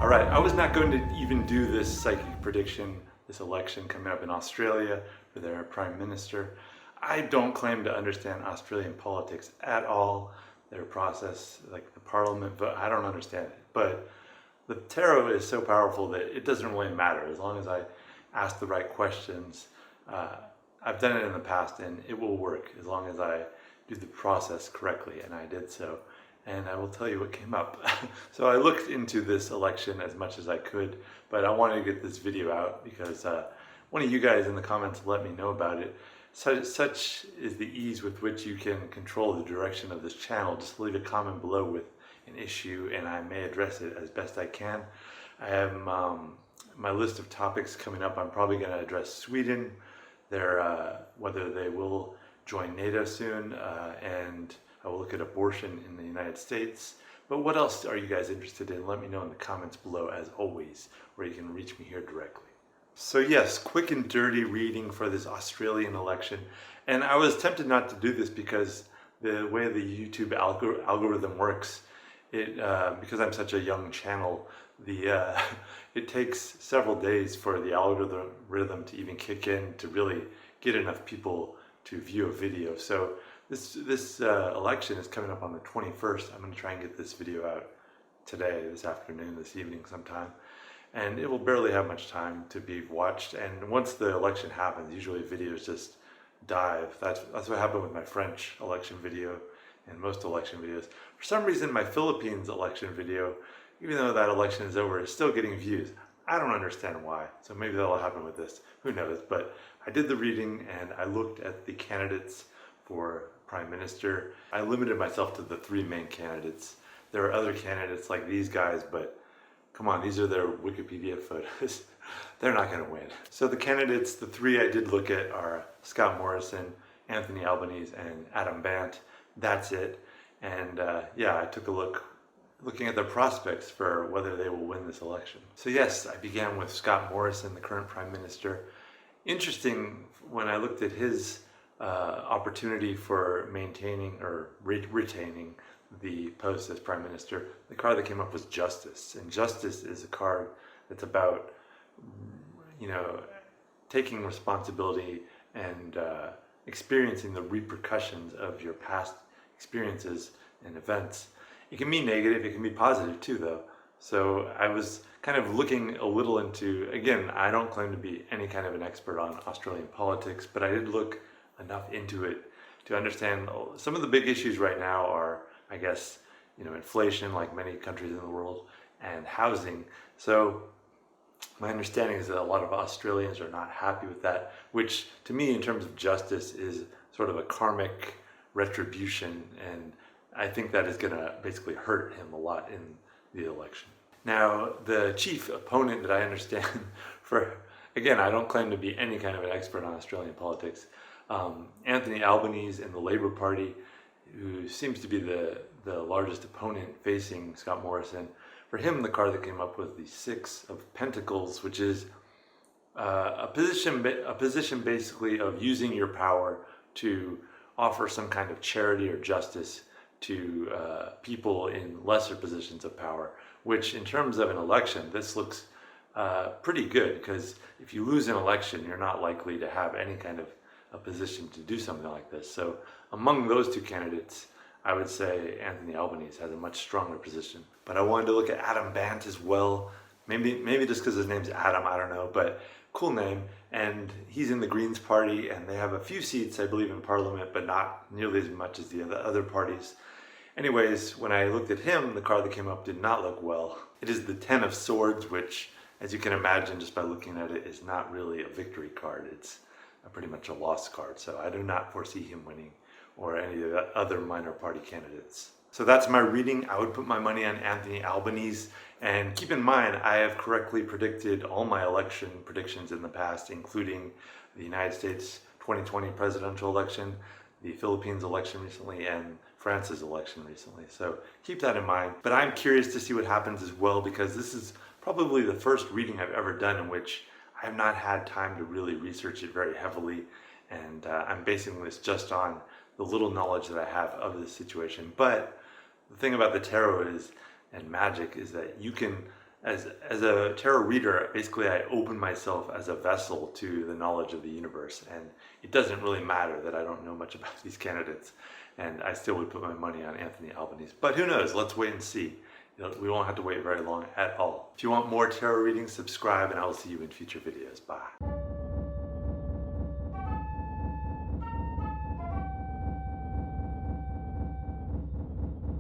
All right, I was not going to even do this psychic prediction, this election coming up in Australia for their prime minister. I don't claim to understand Australian politics at all, their process, like the parliament, but I don't understand it. But the tarot is so powerful that it doesn't really matter as long as I ask the right questions. I've done it in the past and it will work as long as I do the process correctly, and I did so. And I will tell you what came up. So I looked into this election as much as I could, but I wanted to get this video out because one of you guys in the comments let me know about it. Such is the ease with which you can control the direction of this channel. Just leave a comment below with an issue and I may address it as best I can. I have my list of topics coming up. I'm probably going to address Sweden, whether they will join NATO soon, and I will look at abortion in the United States. But what else are you guys interested in? Let me know in the comments below, as always, where you can reach me here directly. So yes, quick and dirty reading for this Australian election. And I was tempted not to do this because the way the YouTube algorithm works, because I'm such a young channel, it takes several days for the algorithm to even kick in to really get enough people to view a video. So this election is coming up on the 21st. I'm going to try and get this video out today, this afternoon, this evening sometime. And it will barely have much time to be watched. And once the election happens, usually videos just dive. That's what happened with my French election video and most election videos. For some reason, my Philippines election video, even though that election is over, is still getting views. I don't understand why. So maybe that'll happen with this. Who knows? But I did the reading and I looked at the candidates for Prime Minister. I limited myself to the three main candidates. There are other candidates like these guys, but come on, these are their Wikipedia photos. They're not going to win. So the candidates, the three I did look at are Scott Morrison, Anthony Albanese, and Adam Bandt. That's it. And yeah, I took a look, looking at their prospects for whether they will win this election. So yes, I began with Scott Morrison, the current Prime Minister. Interesting, when I looked at his opportunity for maintaining or retaining the post as Prime Minister, the card that came up was Justice. And Justice is a card that's about, taking responsibility and experiencing the repercussions of your past experiences and events. It can be negative, it can be positive too though. So I was kind of looking a little into, again, I don't claim to be any kind of an expert on Australian politics, but I did look enough into it to understand some of the big issues right now are, I guess, inflation, like many countries in the world, and housing. So my understanding is that a lot of Australians are not happy with that, which to me, in terms of justice, is sort of a karmic retribution, and I think that is going to basically hurt him a lot in the election. Now, the chief opponent that I understand again, I don't claim to be any kind of an expert on Australian politics, Anthony Albanese in the Labour Party, who seems to be the largest opponent facing Scott Morrison. For him, the card that came up was the Six of Pentacles, which is a position basically of using your power to offer some kind of charity or justice to people in lesser positions of power, which in terms of an election, this looks pretty good, because if you lose an election, you're not likely to have any kind of a position to do something like this. So among those two candidates, I would say Anthony Albanese has a much stronger position. But I wanted to look at Adam Bandt as well. Maybe just because his name's Adam, I don't know, but cool name. And he's in the Greens party, and they have a few seats, I believe, in Parliament, but not nearly as much as the other parties. Anyways, when I looked at him, the card that came up did not look well. It is the Ten of Swords, which, as you can imagine just by looking at it, is not really a victory card. It's pretty much a loss card. So I do not foresee him winning, or any of the other minor party candidates. So that's my reading. I would put my money on Anthony Albanese. And keep in mind, I have correctly predicted all my election predictions in the past, including the United States 2020 presidential election, the Philippines election recently, and France's election recently. So keep that in mind. But I'm curious to see what happens as well, because this is probably the first reading I've ever done in which I have not had time to really research it very heavily. And I'm basing this just on the little knowledge that I have of this situation. But the thing about the tarot is, and magic, is that you can As a tarot reader, basically I open myself as a vessel to the knowledge of the universe, and it doesn't really matter that I don't know much about these candidates, and I still would put my money on Anthony Albanese. But who knows? Let's wait and see. We won't have to wait very long at all. If you want more tarot readings, subscribe, and I will see you in future videos. Bye.